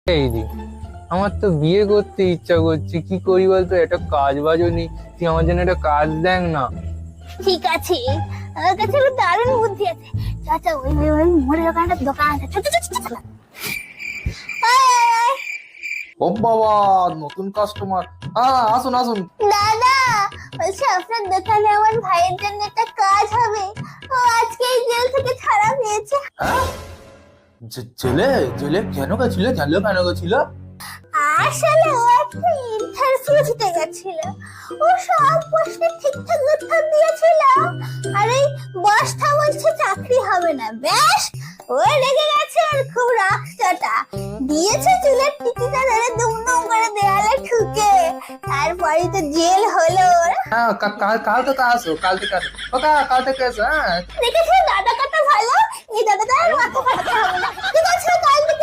এই দি, আমার তো বিয়ে করতে ইচ্ছা করছে, কি করি বলতো? একটা কাজ বাজও নেই, তুই আমার জন্য একটা কাজ দেখ না। ঠিক আছে, আমার কাছে একটা দারুণ বুদ্ধি আছে। চাচা ওই মোড়ের ওখানে একটা দোকান আছে, ছোট ছোট ছোট ছোট। ও বাবা, নতুন কাস্টমার। হ্যাঁ, আসুন আসুন। দাদা, বলছি আপনার দোকানে আমার ভাইয়ের জন্য একটা কাজ হবে। ও আজকেই জেল থেকে ছাড়া পেয়েছে। হ্যাঁ, জেলে জেলে কেন গেছিল? জানলেও কেন গেছিল? আসলে ও একটা ইন্টারভিউ দিতে গেছিল। ও সব প্রশ্নের ঠিকঠাক উত্তর দিয়েছিল, আর এই বসটা বলছে চাকরি হবে না। বেশ, ও রেগে গেছে আর খুব রাগ চাটা দিয়েছে, চুলের টিকিটা ধরে দুমদুম করে দেয়ালে ঠুকে। তারপরে তো জেল হলো ওর। হ্যাঁ, কাল থেকে আসো, কাল থেকে আসো। ওকা, কাল থেকে আসো। হ্যাঁ, দেখেছো দাদা কত ভালো। এই দাদাটা আর মাথা ফাটাতে হবে না। ঠিক আছে, কাল থেকে